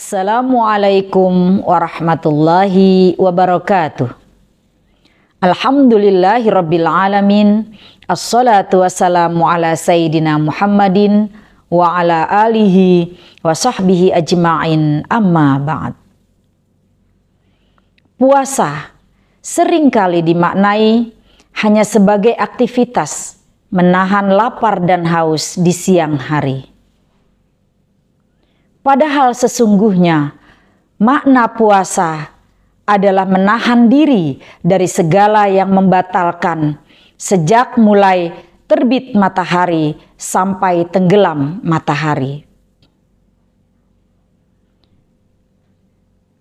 Assalamualaikum warahmatullahi wabarakatuh. Alhamdulillahirabbil alamin. Assalatu wassalamu ala sayyidina Muhammadin wa ala alihi wa sahbihi ajma'in, amma ba'd. Puasa seringkali dimaknai hanya sebagai aktivitas menahan lapar dan haus di siang hari. Padahal sesungguhnya makna puasa adalah menahan diri dari segala yang membatalkan sejak mulai terbit matahari sampai tenggelam matahari.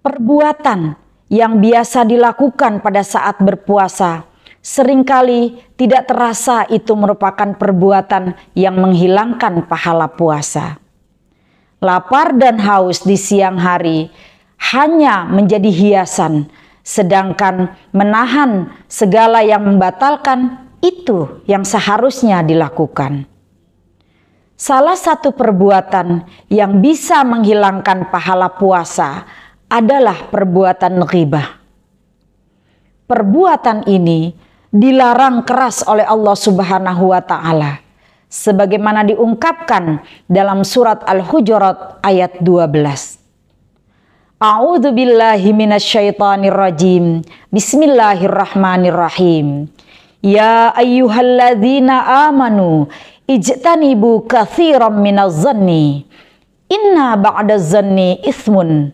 Perbuatan yang biasa dilakukan pada saat berpuasa seringkali tidak terasa itu merupakan perbuatan yang menghilangkan pahala puasa. Lapar dan haus di siang hari hanya menjadi hiasan, sedangkan menahan segala yang membatalkan itu yang seharusnya dilakukan. Salah satu perbuatan yang bisa menghilangkan pahala puasa adalah perbuatan ghibah. Perbuatan ini dilarang keras oleh Allah Subhanahu wa Ta'ala, sebagaimana diungkapkan dalam surat Al-Hujurat ayat 12. A'udzu billahi minasyaitonir rajim. Bismillahirrahmanirrahim. Ya ayyuhalladzina amanu ijtanibu katsiran minaz-zanni inna ba'daz-zanni itsmun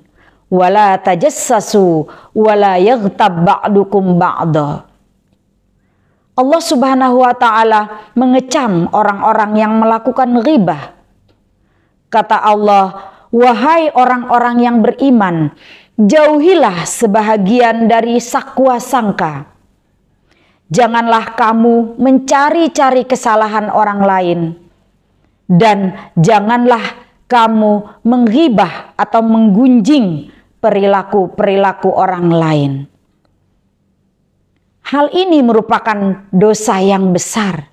wa la tajassasu wa la yaghtab ba'dukum ba'da. Allah Subhanahu wa Ta'ala mengecam orang-orang yang melakukan ghibah. Kata Allah, wahai orang-orang yang beriman, jauhilah sebahagian dari sakwa sangka. Janganlah kamu mencari-cari kesalahan orang lain, dan janganlah kamu menghibah atau menggunjing perilaku-perilaku orang lain. Hal ini merupakan dosa yang besar.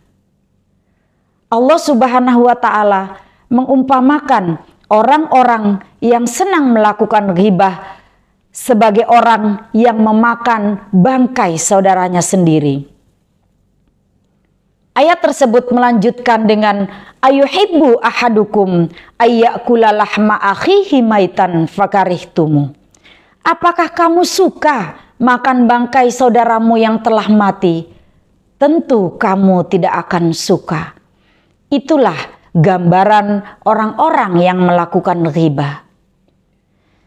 Allah Subhanahu wa Ta'ala mengumpamakan orang-orang yang senang melakukan ghibah sebagai orang yang memakan bangkai saudaranya sendiri. Ayat tersebut melanjutkan dengan ayuhibbu ahadukum ayyakula lahma akhihi maitan fakarihtumu. Apakah kamu suka makan bangkai saudaramu yang telah mati? Tentu kamu tidak akan suka. Itulah gambaran orang-orang yang melakukan ghibah.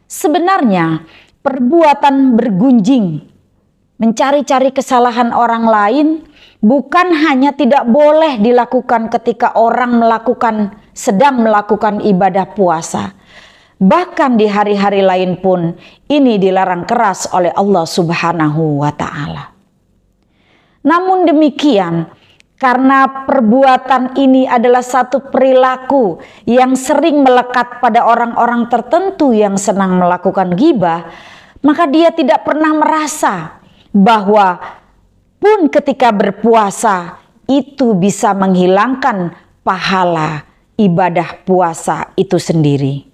Sebenarnya perbuatan bergunjing, mencari-cari kesalahan orang lain, bukan hanya tidak boleh dilakukan ketika orang sedang melakukan ibadah puasa. Bahkan di hari-hari lain pun ini dilarang keras oleh Allah Subhanahu wa Ta'ala. Namun demikian, karena perbuatan ini adalah satu perilaku yang sering melekat pada orang-orang tertentu yang senang melakukan ghibah, maka dia tidak pernah merasa bahwa pun ketika berpuasa itu bisa menghilangkan pahala ibadah puasa itu sendiri.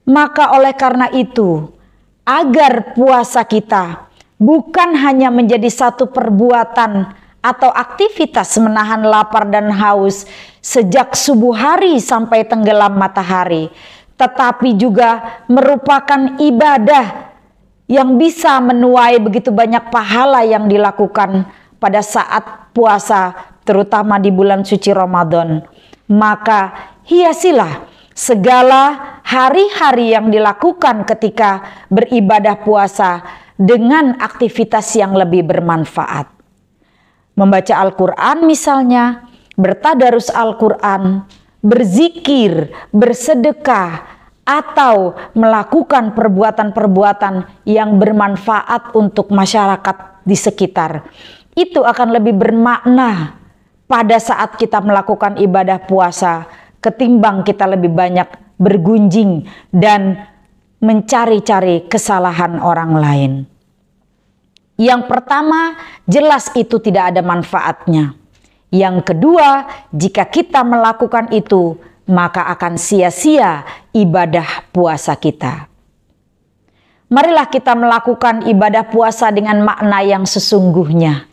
Maka oleh karena itu, agar puasa kita bukan hanya menjadi satu perbuatan atau aktivitas menahan lapar dan haus sejak subuh hari sampai tenggelam matahari, tetapi juga merupakan ibadah yang bisa menuai begitu banyak pahala yang dilakukan pada saat puasa, terutama di bulan suci Ramadan, maka hiasilah segala hari-hari yang dilakukan ketika beribadah puasa dengan aktivitas yang lebih bermanfaat. Membaca Al-Quran misalnya, bertadarus Al-Quran, berzikir, bersedekah, atau melakukan perbuatan-perbuatan yang bermanfaat untuk masyarakat di sekitar. Itu akan lebih bermakna pada saat kita melakukan ibadah puasa, ketimbang kita lebih banyak bergunjing dan mencari-cari kesalahan orang lain. Yang pertama, jelas itu tidak ada manfaatnya. Yang kedua, jika kita melakukan itu, maka akan sia-sia ibadah puasa kita. Marilah kita melakukan ibadah puasa dengan makna yang sesungguhnya,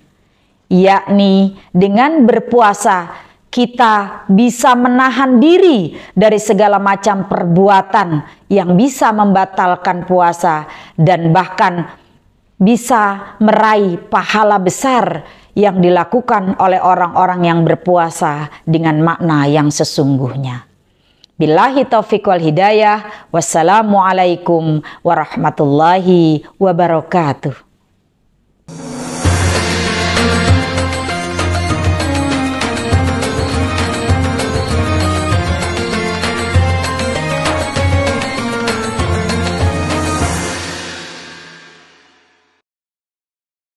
yakni dengan berpuasa kita bisa menahan diri dari segala macam perbuatan yang bisa membatalkan puasa dan bahkan bisa meraih pahala besar yang dilakukan oleh orang-orang yang berpuasa dengan makna yang sesungguhnya. Billahi taufiq wal hidayah. Wassalamualaikum warahmatullahi wabarakatuh.